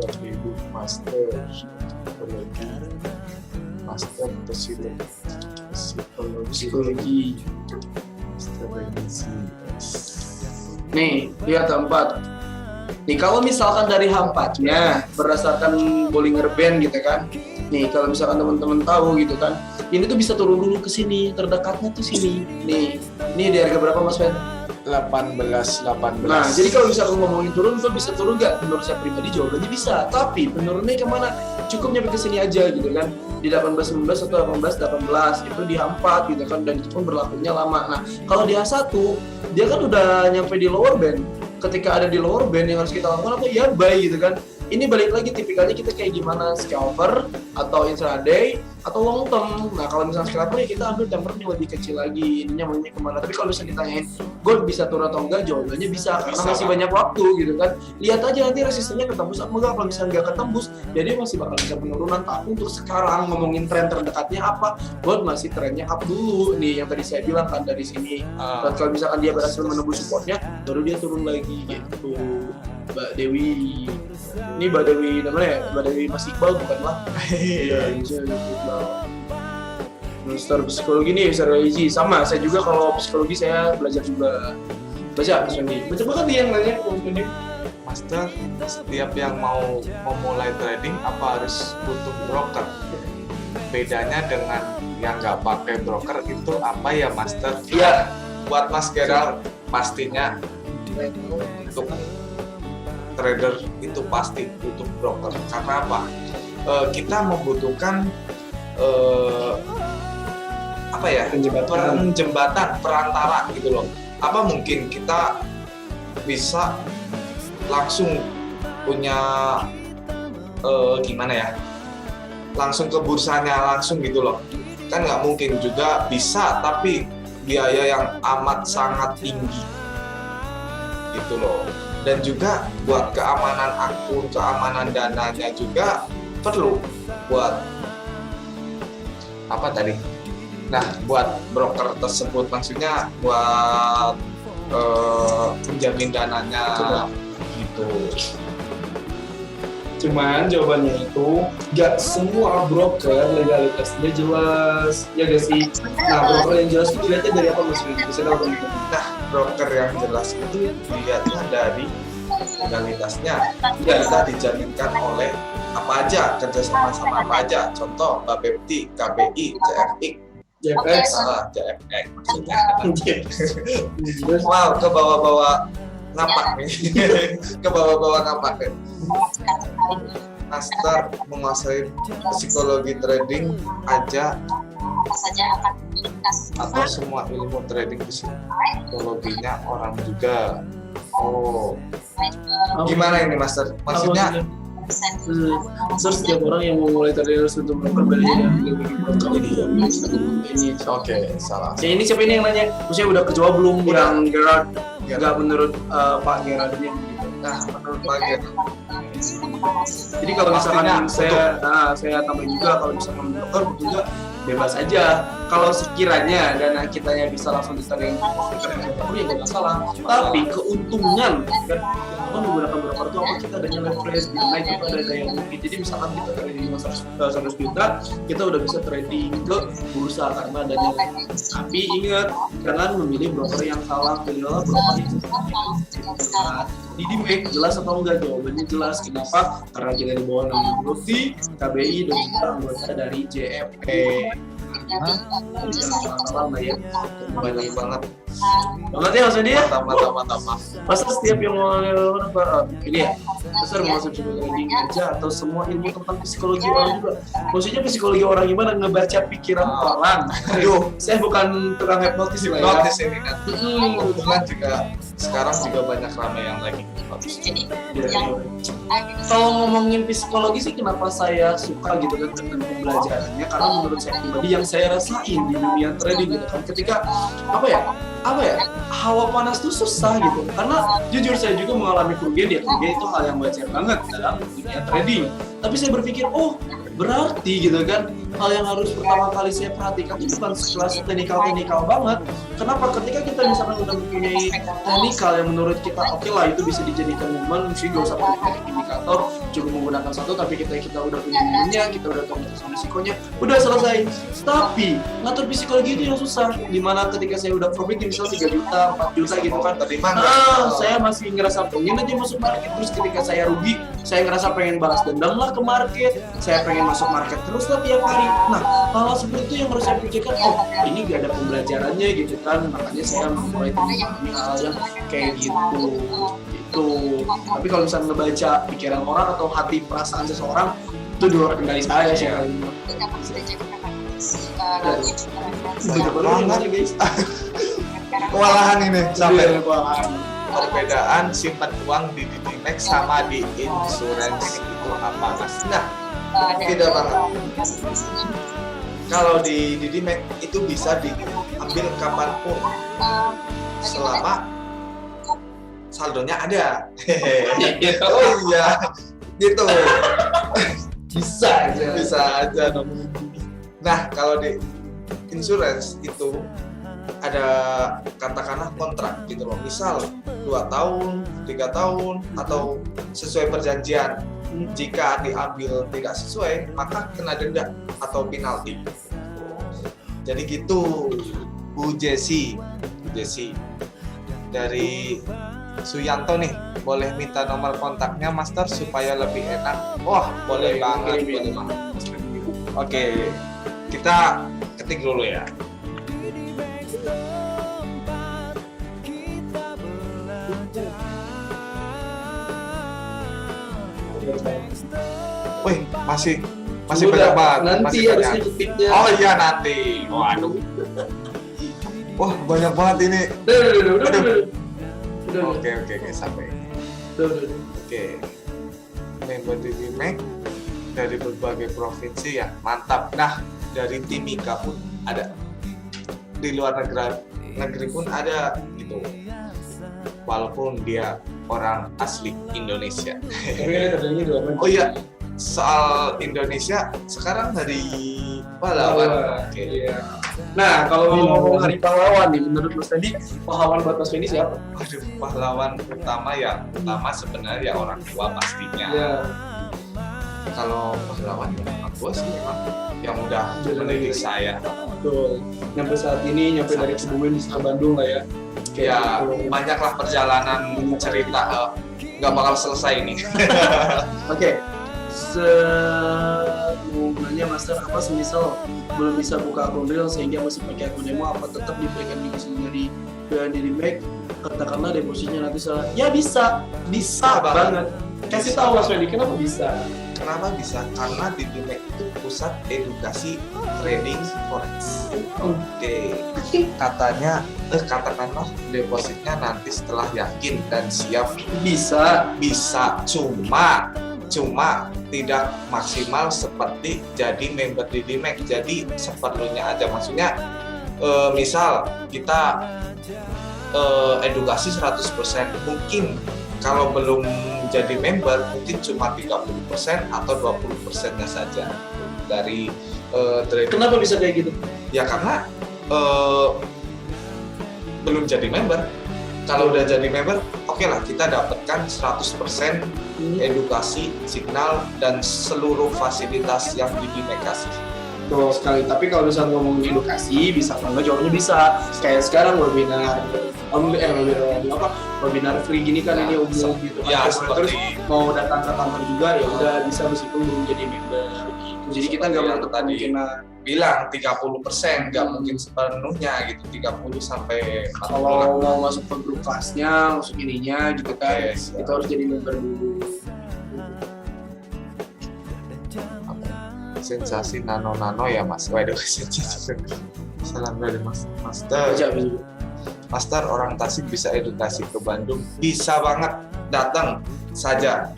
buat hidup master psikologi, master psikologi. master remisi. Nih, lihat H4. Nih, kalau misalkan dari H4-nya berdasarkan Bollinger Band gitu kan. Nih, kalau misalkan teman-teman tahu gitu kan, ini tuh bisa turun dulu ke sini, terdekatnya tuh sini. Nih, ini di harga berapa Mas Ben? 18. Nah, jadi kalau misalkan ngomongin turun, itu bisa turun nggak? Menurut saya pribadi jawabannya bisa. Tapi penurunnya kemana? Cukup nyampe ke sini aja gitu kan. Di 18-19 atau 18-18 itu di H4 gitu kan, dan itu pun berlakunya lama. Nah, kalau di H1 dia kan udah nyampe di lower band. Ketika ada di lower band yang harus kita lakukan apa? Ya buy gitu kan. Ini balik lagi tipikalnya kita kayak gimana, scalper atau intraday atau long term. Nah, kalau misalnya scalper ya kita ambil tempernya lebih kecil lagi, ininya maunya kemana. Tapi kalau misalnya ditanyain gold bisa turun atau enggak, jawabannya bisa karena masih banyak waktu gitu kan. Lihat aja nanti resistennya ketembus apa enggak. Kalau misalnya nggak ketembus, jadi masih bakal bisa penurunan. Tapi untuk sekarang ngomongin tren terdekatnya apa, gold masih trennya up dulu nih, yang tadi saya bilang kan dari sini. Dan kalau misalkan dia berhasil menembus supportnya, baru dia turun lagi gitu. Mbak Dewi, ini Mbak Dewi namanya ya? Mbak Dewi Mas Iqbal bukan lah? Iya, Iqbal. Master psikologi nih, psikologi sama. Saya juga kalau psikologi saya belajar juga. Baca Mas Wendy. Baca banget nih yang nanya Mas Wendy. Master, setiap yang mau memulai trading apa harus butuh broker? Bedanya dengan yang nggak pakai broker itu apa ya Master? Iya. Buat Mas Gerald pastinya untuk trader itu pasti butuh broker. Karena apa? Kita membutuhkan apa ya? Jembatan perantara gitu loh. Apa mungkin kita bisa langsung punya gimana ya? Langsung ke bursanya langsung gitu loh. Kan nggak mungkin juga bisa, tapi biaya yang amat sangat tinggi gitu loh. Dan juga buat keamanan akun, keamanan dananya juga perlu buat apa tadi? Nah, buat broker tersebut maksudnya buat penjamin dananya gitu. Cuman jawabannya itu gak semua broker legalitasnya jelas, ya gak sih? Nah, broker yang jelas itu dilihatnya dari apa Mas Wendy? Bisa tahu kan? Nah, broker yang jelas itu dilihatnya dari legalitasnya. Kita dijaminkan oleh apa aja, kerjasama sama apa aja. Contoh, Bapepti, KBI, CFX, JFX, CFX maksudnya. Wow, ke bawah-bawah ngapak nih. Ke bawah-bawah ngapak nih. Master menguasai psikologi trading aja atau semua ilmu trading psikologinya orang juga. Oh, gimana ini Master? Maksudnya terus setiap orang yang mau mulai trading harus untuk broker belajar ini. Oke, salah. Ya ini siapa ini yang nanya? Maksudnya udah kejawab belum yang Gerard? Enggak menurut Pak Gerardnya gitu. Nah, menurut Pak Gerard. Jadi kalau misalkan saya tambah juga, kalau misalkan broker juga bebas aja. Kalau sekiranya dana kitanya bisa langsung ditarik ya nggak masalah. Tapi keuntungan kan menggunakan broker itu apa, kita adanya leverage di naik itu ada daya beli. Jadi misalkan kita trading 100 juta, kita udah bisa trading ke bursa karena adanya leverage. Tapi ingat, jangan memilih broker yang salah. Pilihlah broker yang Didimek jelas atau enggak? Jawabannya jelas. Kenapa? Karena kita di bawah nama Bukti, KBI, dan juga anggota dari JFP. Salam ya, Banyak banget. banget ya maksudnya dia. Mata. Masa setiap yang mau ini ya, besar mau masuk psikologi aja atau semua ilmu tentang psikologi orang juga. Maksudnya psikologi orang gimana ngebaca pikiran orang. Aduh, saya bukan tukang hipnotis lah ya. Hipnotis ini kan. Kebetulan juga sekarang juga banyak ramai yang lagi hipnotis. Kalau ngomongin psikologi sih kenapa saya suka gitu kan dengan pembelajarannya, karena menurut saya pribadi yang saya rasain di dunia trading gitu kan, ketika apa ya hawa panas tuh susah gitu, karena jujur saya juga mengalami kerugian. Kerugian itu hal yang wajar banget dalam dunia trading, tapi saya berpikir berarti gitu kan, hal yang harus pertama kali saya perhatikan itu bukan sekelas teknikal banget. Kenapa? Ketika kita misalkan udah mempunyai teknikal yang menurut kita oke lah, itu bisa dijadikan momen, mesti gak usah pakai indikator, cukup menggunakan satu, tapi kita udah punya momennya, kita udah tahu risikonya, udah selesai. Tapi ngatur psikologi itu yang susah, dimana ketika saya udah profit misal 3 juta, 4 juta gitu kan, saya masih ngerasa pengen aja masuk market, terus ketika saya rugi, saya ngerasa pengen balas dendam lah ke market, saya pengen masuk market terus lah tiap hari. Nah, hal seperti itu yang harus saya pikirkan, ini gak ada pembelajarannya gitu kan, makanya saya mulai memahami hal yang kayak gitu. Tapi kalau misalnya ngebaca pikiran orang atau hati perasaan seseorang, itu di luar kendali saya sih. Guys. Kewalahan ini sampai perbedaan simpan uang di Didimax sama di insurance itu apa mas? Nah, beda banget. Kalau di Didimax itu bisa diambil kapanpun selama saldonya ada. Oh iya, gitu. Bisa aja dong. Nah, kalau di insurance itu ada katakanlah kontrak gitu loh, misal 2 tahun, 3 tahun atau sesuai perjanjian. Jika diambil tidak sesuai, maka kena denda atau penalti. Jadi gitu, Bu Jesse dari Suyanto nih, boleh minta nomor kontaknya Master supaya lebih enak. Wah, boleh banget. Oke, kita ketik dulu ya. Wih, masih banyak banget. Nanti harusnya ketiknya. Oh iya nanti. Waduh. Wah, banyak banget ini. Udah. Oke, sampai. Oke. Member Didimax dari berbagai provinsi ya, mantap. Nah, dari Timika pun ada. Di luar negeri pun ada gitu. Walaupun dia orang asli Indonesia. Oh iya, soal Indonesia sekarang dari pahlawan. Oke. Iya. Nah, kalau ngomong hari pahlawan nih, menurut Mas Tadi, pahlawan buat Mas Fendi siapa? Aduh, pahlawan utama sebenarnya ya orang tua pastinya. Iya. Kalau pahlawan ya orang tua sih memang yang udah mendidik saya. Betul. Nyampe saat ini, nyampe dari Kebumen di Bandung lah ya. Ya, banyaklah perjalanan cerita, nggak bakal selesai ini. Oke. Mau nanya Master, apa semisal belum bisa buka akun real sehingga masih pakai akun demo, apa tetap diberikan dari Didimax? Katakanlah depositnya nanti salah. Ya bisa banget. Kasih tahu Mas Fendi, kenapa bisa? Kenapa bisa? Karena Didimax itu pusat edukasi trading forex. Oke. Katakanlah depositnya nanti setelah yakin dan siap bisa. Cuma tidak maksimal seperti jadi member Didimax. Jadi seperlunya aja, maksudnya misal kita edukasi 100%, mungkin kalau belum jadi member mungkin cuma 30% atau 20%-nya saja dari trading. Kenapa bisa kayak gitu? Ya karena belum jadi member. Kalau udah jadi member, oke lah kita dapatkan 100% edukasi, signal, dan seluruh fasilitas yang Didimax kasih. Betul sekali, tapi kalau misalnya ngomongin edukasi, bisa banget jawabnya bisa. Kayak sekarang webinar free gini kan, ini umum gitu. Ya, terus mau datang ke kantor juga ya udah bisa meskipun belum jadi member. Jadi kita nggak menutup kemungkinan. Bilang 30%, nggak mungkin sepenuhnya gitu, 30 sampai 40. Kalau mau masuk ke grup kelasnya, masuk ininya gitu kan, Yes, itu harus jadi member dulu. Sensasi nano ya mas. Waduh, sensasi. Salam dari mas Master. Master, orang Tasik bisa edukasi ke Bandung? Bisa banget, datang saja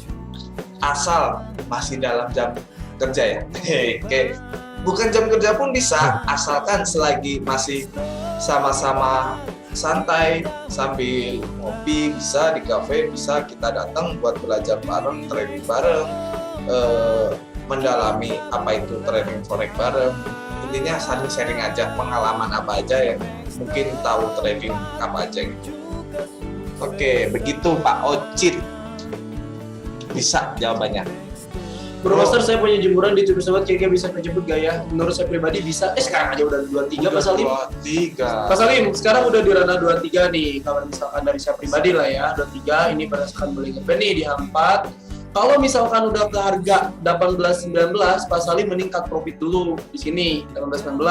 asal masih dalam jam kerja ya. Oke. bukan jam kerja pun bisa, asalkan selagi masih sama-sama santai sambil ngopi, bisa di kafe, bisa kita datang buat belajar bareng, trading bareng, mendalami apa itu trading forex bareng. Intinya saling sharing aja pengalaman apa aja yang mungkin tahu trading apa aja gitu. Oke, begitu Pak Ocit. Bisa jawabannya. Bro Master, saya punya jemuran di Tubus Sobat, kayaknya bisa kejemput gak ya? Menurut saya pribadi bisa. Sekarang aja udah 23 Pak Salim. 23. Pak Salim, sekarang udah di ranah 23 nih. Kalau misalkan dari saya pribadi lah ya, 23 ini berdasarkan beli ngeband nih di H4. Kalau misalkan udah ke harga 18-19, Pak Salim mending cut profit dulu di sini 18-19.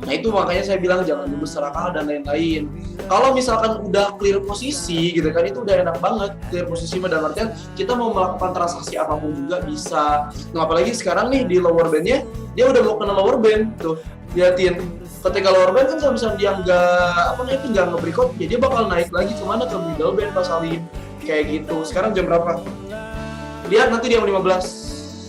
Nah itu makanya saya bilang jangan dulu serakah dan lain-lain. Kalau misalkan udah clear posisi gitu kan, itu udah enak banget clear posisi, dalam artian kita mau melakukan transaksi apapun juga bisa. Nah apalagi sekarang nih di lower bandnya dia udah mau kena lower band tuh, liatin. Ketika lower band kan kalau misalnya dia nggak nge-breakout, ya dia bakal naik lagi kemana, ke middle band Pak Salim kayak gitu. Sekarang jam berapa? Lihat nanti di M15.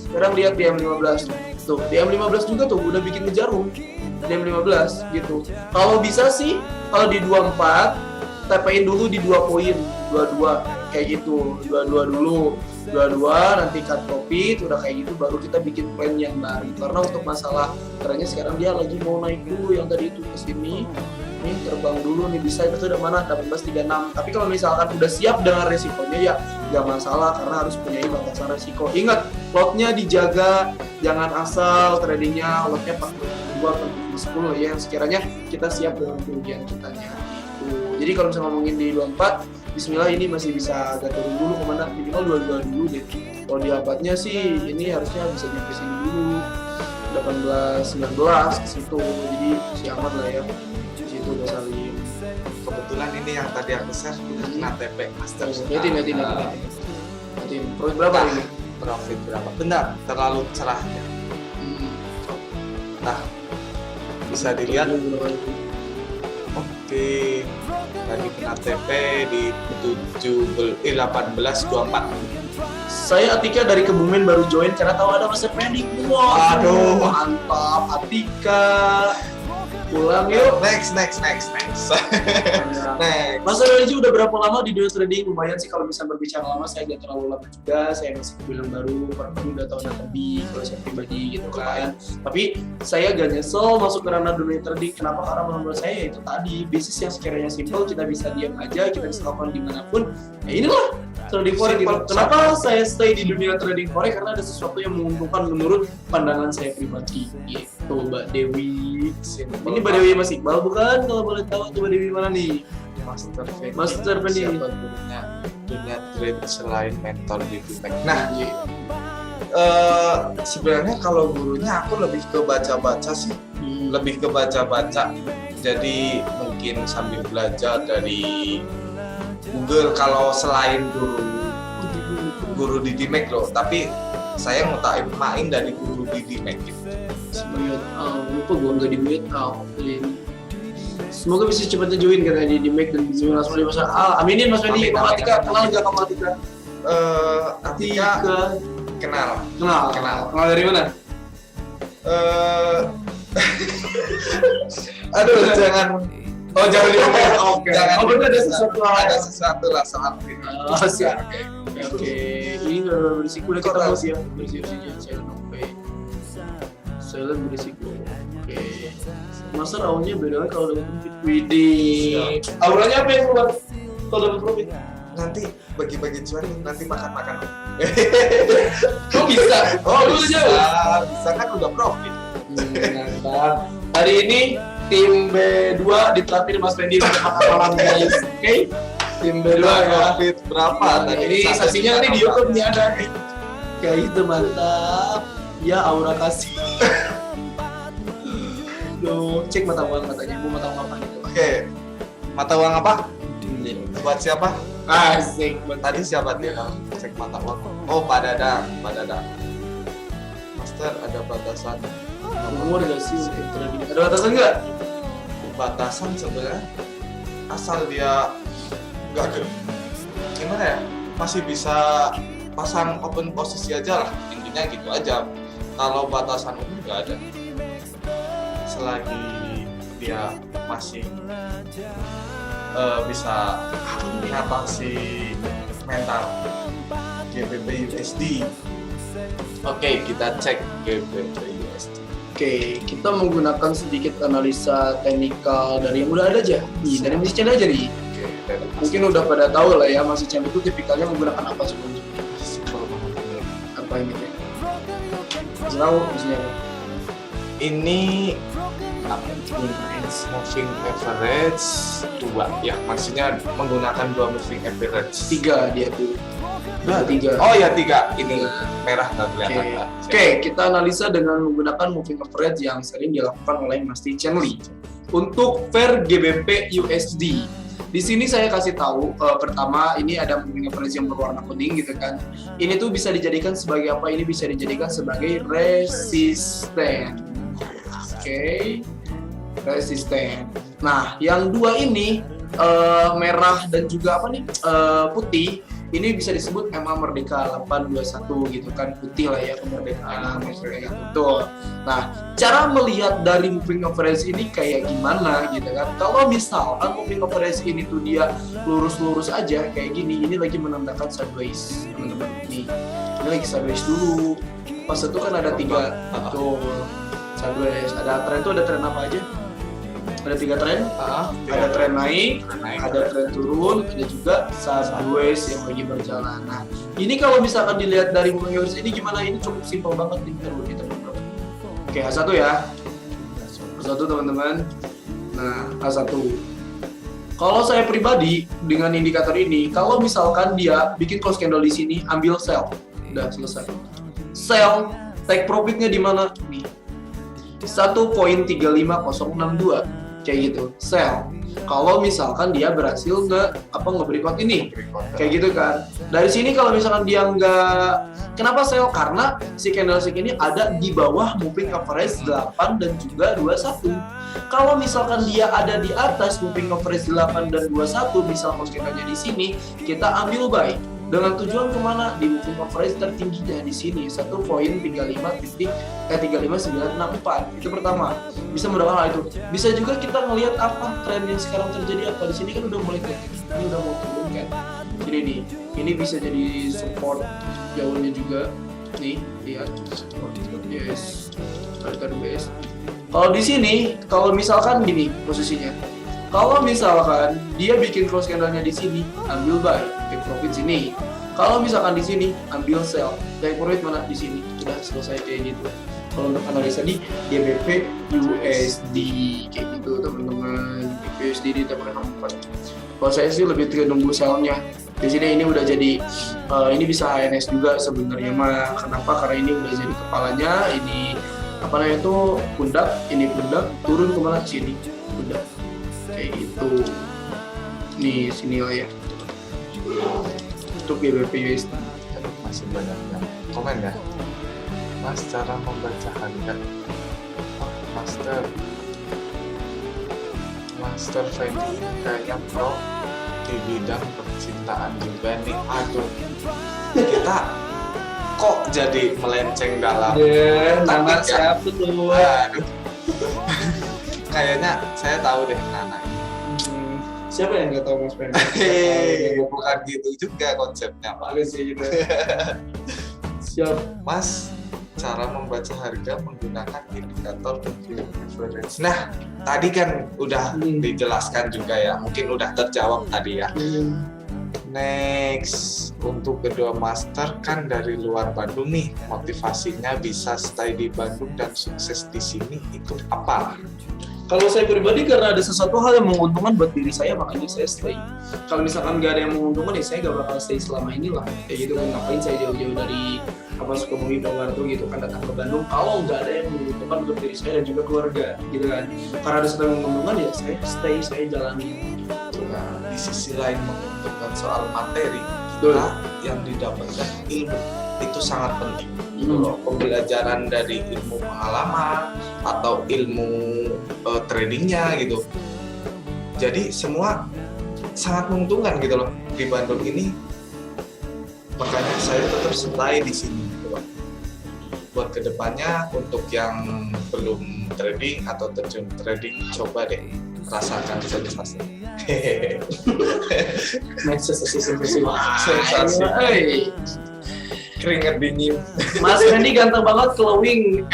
Sekarang lihat di M15. Tuh, di M15 juga tuh udah bikin ngejarum. Di M15 gitu. Kalau bisa sih kalau di 24 TP-in dulu di 2 poin, 22 kayak gitu. 22 dulu. 22 nanti cut profit udah kayak gitu, baru kita bikin plan yang baru. Karena untuk masalah trennya sekarang dia lagi mau naik dulu, yang tadi itu ke sini. Nih terbang dulu nih, bisa itu udah mana 1836. Tapi kalau misalkan udah siap dengan resikonya ya nggak masalah, karena harus punya batasan resiko. Ingat, lotnya dijaga, jangan asal tradingnya lotnya 42 per 10 ya, sekiranya kita siap dengan kerugian kitanya. Jadi kalau misalnya ngomongin di 24, Bismillah ini masih bisa agak turun dulu kemana, minimal 22 dulu deh. Kalau di abadnya sih ini harusnya bisa di sini dulu 18-19 ke situ, jadi masih aman lah ya. Udah Salim. Kebetulan ini yang tadi aku share udah kena TP Master. Nanti profit berapa ini? Profit berapa? Benar, terlalu cerah ya. Nah, bisa dilihat. Oke, tadi kena TP di 1824. Saya Atika dari Kebumen baru join karena tahu ada Master Pending. Wow, aduh, mantap Atika. Pulang yuk. Next. Next. Mas Renji udah berapa lama di dunia trading? Lumayan sih kalau bisa berbicara lama, saya gak terlalu lama juga. Saya masih kebilang baru, kurang udah tahun lebih kalau saya pribadi gitu kan. Tapi saya gak nyesel masuk ke ranah dunia trading. Kenapa? Karena menurut saya itu tadi bisnis yang sekiranya simple, kita bisa diam aja, kita bisa lakukan dimanapun. Ya inilah trading forex gitu. Kenapa saya stay di dunia trading forex? Karena ada sesuatu yang menguntungkan menurut pandangan saya pribadi gitu, Mbak Dewi. Ini Mbak Dewi Mas Iqbal bukan? Kalau boleh tahu tuh Mbak Dewi mana nih? Master Fendi. Siapa gurunya dunia trade selain mentor di Bimek? Nah, sebenarnya kalau gurunya aku lebih ke baca-baca sih, lebih ke baca-baca. Jadi mungkin sambil belajar dari Google. Kalau selain guru di Dimek loh, tapi saya main dari guru di Dimek gitu. Lupa gue nggak di-mute Semoga bisa cepatnya join katanya di Mac dan bisa langsung di masa. Aminin Mas Fendi. Kamu Atika kenal nggak kamu Atika? Atika kenal. Kenal dari mana? Aduh, jangan. Oh, jangan diomongin. Oke. Jangan. Oh, berarti ada sesuatu lah soal ini. Oh, siap. Oke. Ini udah berisiko udah kita mau siap. Berisiko. Saya berisiko. Oke. Masa auranya beda kalau dapat profit. Widih. Auranya apa yang keluar kalau dapat profit? Nanti bagi-bagi cuan, nanti makan-makan. Kok bisa? Oh, bisa kan udah profit. Mantap. Hari ini tim B2 ditraktir Mas Fendi untuk makan malam guys. Oke. Tim B2 ya. Profit berapa? Ini saksinya nanti di YouTube nih ada. Kayak itu mantap. Ya aura kasih. Loh, cek mata uang katanya. Mau mata uang apa gitu? Oke. Mata uang apa? Buat siapa? Asik. Tadi siapa dia? Cek mata uang. Oh, Pak Dadang. Master, ada batasan Umur gak sih? Ada batasan nggak? Batasan sebenarnya asal dia nggak gimana ya, masih bisa pasang open posisi aja lah, intinya gitu aja. Kalau batasan umur nggak ada. selagi dia masih bisa mengatasi mental GBP USD. Oke, kita cek GBP USD. Oke, kita menggunakan sedikit analisa teknikal dari yang udah ada aja. Nih, dari Mas Chen aja nih. Oke, dari Mungkin udah pada tahu lah ya, Mas Chen itu tipikalnya menggunakan apa sebelumnya? simpel banget. Apa ini? Tahu maksudnya apa? Ini apa? Moving average 2 ya, maksudnya menggunakan 2 moving average. 3 dia tuh. Ada 3. Oh ya 3, ini merah nggak kelihatan. Oke, kita analisa dengan menggunakan moving average yang sering dilakukan oleh Mas Chen Li. Untuk pair GBP USD, di sini saya kasih tahu pertama ini ada moving average yang berwarna kuning gitu kan. Ini tuh bisa dijadikan sebagai apa? Ini bisa dijadikan sebagai resisten. Oke, resisten. Nah, yang dua ini merah dan juga apa nih putih. Ini bisa disebut MA Merdeka 821 gitu kan, putih lah ya kemerdekaan maksudnya betul. Nah, cara melihat dari moving average ini kayak gimana gitu kan? Kalau misalkan moving average ini tuh dia lurus-lurus aja kayak gini, ini lagi menandakan sideways teman-teman. Ini lagi sideways dulu. Pas itu kan ada 3 tuh sideways. Ada tren tuh, ada tren apa aja? Ada 3 tren. Ada tren naik, ada tren turun, ada juga sideways yang lagi berjalan. Nah, ini kalau misalkan dilihat dari moving average ini gimana? Ini cukup simpel banget nih teman-teman. Oke, H1 ya. H1 teman-teman. Nah, H1. Kalau saya pribadi dengan indikator ini, kalau misalkan dia bikin close candle di sini, ambil sell. Udah selesai. Sell, take profitnya di mana? Nih. 1.35062. Kayak gitu, sell. Kalau misalkan dia berhasil nge-breakout ini, kayak gitu kan. Dari sini kalau misalkan dia kenapa sell? Karena si candlestick ini ada di bawah moving average 8 dan juga 21. Kalau misalkan dia ada di atas moving average 8 dan 21, misal candlenya di sini, kita ambil buy. Dengan tujuan kemana? Di moving average tertingginya di sini 1.35.35964. Itu pertama. Bisa mendapatkan hal itu. Bisa juga kita ngelihat apa tren yang sekarang terjadi apa di sini kan udah mulai turun. Ini udah mau turun kan. Jadi nih, ini bisa jadi support jauhnya juga. Nih, lihat. Yes. Harga US. Kalau di sini, kalau misalkan gini posisinya. Kalau misalkan dia bikin close candle-nya di sini, ambil buy, take profit sini. Kalau misalkan di sini, ambil sell, take profit mana di sini. Sudah selesai kayak gitu. Kalau untuk analisa di GBP USD kayak gitu teman-teman. USD di teman 4. Kalau saya sih lebih nunggu sell-nya. Di sini ini udah jadi ini bisa HNS juga sebenarnya mah. Kenapa? Karena ini udah jadi kepalanya, ini apa namanya itu pundak, ini pundak turun kemana sini pundak. Kayak gitu. Nih sini lah ya. Untuk GBP USD Masih banyak yang komen ya. Mas, cara membaca harga. Master Fendi kayaknya pro di bidang percintaan juga nih. Aduh, kita kok jadi melenceng dalam nama siapa tuh? Aduh. Kayaknya saya tahu deh Nana. Siapa yang nggak tahu Mas Fendi? Bukan gitu juga konsepnya Pak. Sih gitu. Siap. Mas, cara membaca harga menggunakan indikator moving average. Nah, tadi kan udah dijelaskan juga ya, mungkin udah terjawab tadi ya. Next, untuk kedua master kan dari luar Bandung nih, motivasinya bisa stay di Bandung dan sukses di sini itu apa? Kalau saya pribadi karena ada sesuatu hal yang menguntungkan buat diri saya, makanya saya stay. Kalau misalkan nggak ada yang menguntungkan ya saya nggak bakal stay selama ini lah. Kayak gitu kan, ngapain saya jauh-jauh dari Sukabumi, Purwokerto gitu kan datang ke Bandung kalau nggak ada yang menguntungkan untuk diri saya dan juga keluarga gitu kan. Karena ada sesuatu yang menguntungkan ya saya stay, saya jalani. Nah, di sisi lain menguntungkan soal materi, Betul. kita yang didapatkan ilmu itu sangat penting. Gitu loh. Pembelajaran dari ilmu pengalaman atau ilmu tradingnya gitu. Jadi semua sangat menguntungkan gitu loh di Bandung ini. Makanya saya tetap stay di sini gitu loh. buat kedepannya untuk yang belum trading atau terjun trading, coba deh rasakan sensasi. Sensasi. Sensasi. Keringat dingin. Mas Randy ganteng banget, glowing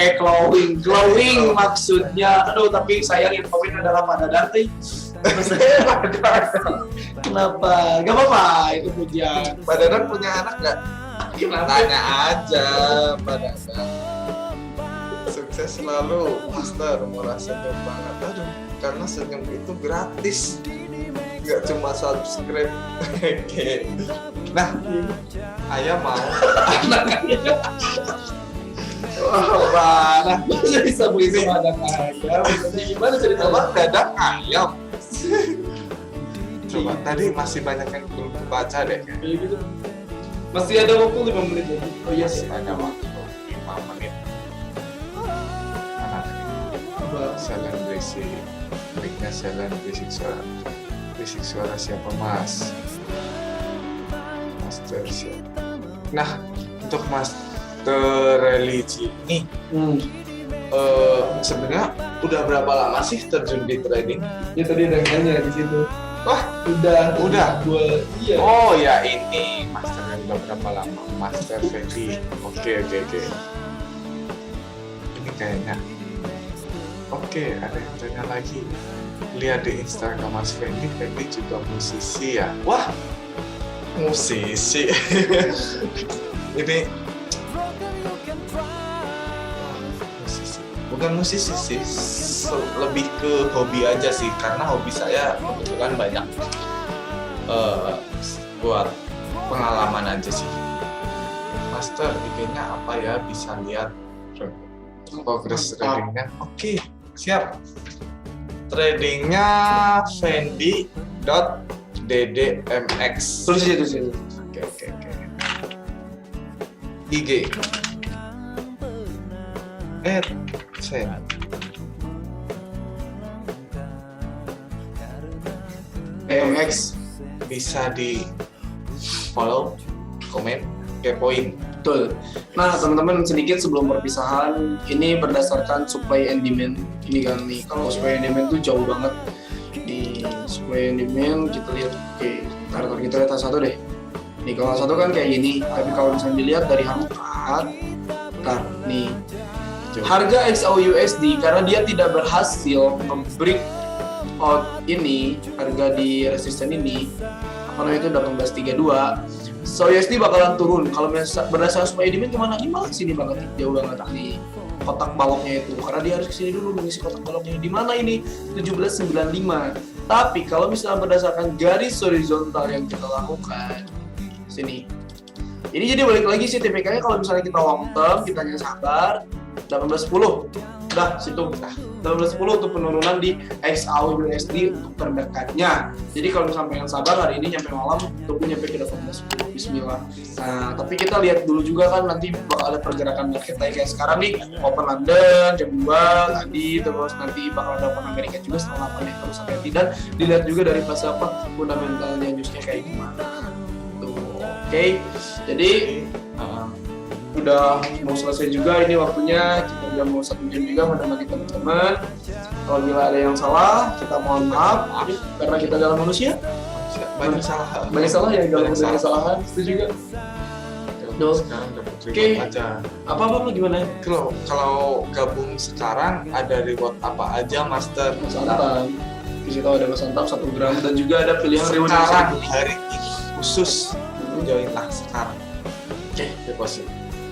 maksudnya. Aduh, tapi sayang yang komen adalah Pak Dadang nih. Kenapa? Gak apa-apa, itu pujian. Pak Dadang punya anak nggak? Kenapa? Tanya aja, Pak Dadang. Sukses selalu, Master. Murah senyum banget. Aduh, karena senyum itu gratis. Nggak cuma subscribe. Oke. Nah, ayah mau. Wah, parah. Bisa disambungin sama Dadang ayam. Gimana cerita Coba Bang? Dadang ayam. Coba, tadi masih banyak yang belum baca deh. Kayak gitu. Masih ada waktu 5 menit lagi. Oh iya sih. Ada waktu 5 menit. Mana tadi? Selen berisik. Linknya selen berisik suara. Berisik suara siapa Mas? Master siapa? Nah, untuk Master religi ini sebenarnya udah berapa lama sih terjun di trading? Ya tadi ada nanya di situ. Wah, Udah. Iya. oh ya ini Master yang udah berapa lama? Master Fendi. Oke. Ini kayaknya. Oke, ada yang tanya lagi. Lihat di Instagram Mas Fendi juga musisi ya. Wah, musisi. Ini musisi. Bukan musisi sih, lebih ke hobi aja sih. Karena hobi saya kebetulan banyak buat pengalaman aja sih. Master, IG-nya apa ya? Bisa lihat progress tradingnya. Oke, siap. Tradingnya fendi.ddmx. Terus di situ. Oke. IG. Fendi. DMX. Bisa di follow, komen, kepoin. Betul. Nah, teman-teman sedikit sebelum perpisahan, ini berdasarkan supply and demand. Ini kan nih, kalau supply and demand tuh jauh banget. Di supply and demand kita lihat, oke, ntar kita lihat satu deh. Nih kalau satu kan kayak gini, tapi kalau misalnya dilihat dari harga, ntar nih harga XAUUSD karena dia tidak berhasil membreak out ini harga di resisten ini, apa namanya itu 1832. So USD bakalan turun. Kalau berdasarkan supply demand kemana? Ini malah sini banget, jauh banget di kotak baloknya itu. Karena dia harus kesini dulu mengisi kotak baloknya. Di mana ini? 1795. Tapi kalau misalnya berdasarkan garis horizontal yang kita lakukan sini. Jadi balik lagi sih TPK-nya kalau misalnya kita long term, kita hanya sabar 1810. Udah situ. 1810 untuk penurunan di XAUUSD untuk terdekatnya. Jadi kalau misalnya pengen sabar hari ini nyampe malam, tunggu nyampe ke 1810. Bismillah. Nah, tapi kita lihat dulu juga kan nanti bakal ada pergerakan market kayak sekarang nih, Open London jam 2 tadi, terus nanti bakal ada Open Amerika juga setelah 8 terus hati-hati, dan dilihat juga dari fase apa fundamentalnya newsnya kayak gimana. Tuh, oke. Jadi udah mau selesai juga ini waktunya, kita udah mau 1 jam juga menemani teman-teman. Kalau bila ada yang salah, kita mohon maaf karena kita adalah manusia. Banyak salah Ya, dalam kesalahan itu juga. Duh. Oke. Aja. Apa gimana? Kalau gabung sekarang ada reward apa aja Master? Mas Antam. Di situ ada Mas Antam 1 gram dan juga ada pilihan reward yang Sekarang bisa hari ini khusus joinlah sekarang. Oke. Deposit.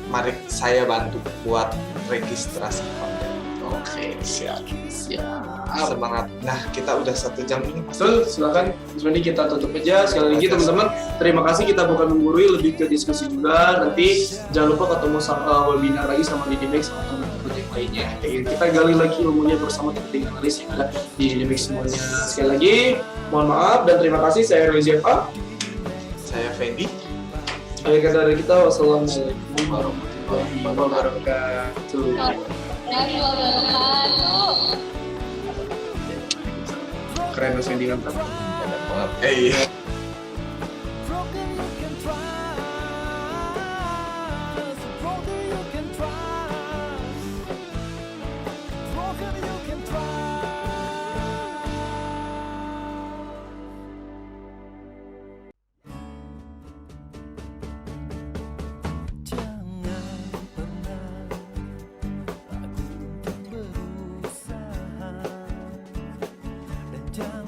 Mari saya bantu buat registrasi konten. Oke, siap. Semangat. Nah, kita udah 1 jam ini. Betul, silakan. Sebenarnya kita tutup aja. Sekali lagi teman-teman, terima kasih, kita bukan menggurui, lebih ke diskusi juga. Nanti jangan lupa ketemu sama webinar lagi sama Didimix sama teman-teman yang lainnya. Kita gali lagi ilmunya bersama tim analis yang ada di Didimix semuanya. Sekali lagi, mohon maaf dan terima kasih. Saya Roy Zepa. Saya Fendi. Akhir kata dari kita, wassalamualaikum warahmatullahi wabarakatuh. Keren Mas Fendi kan? Iya. jam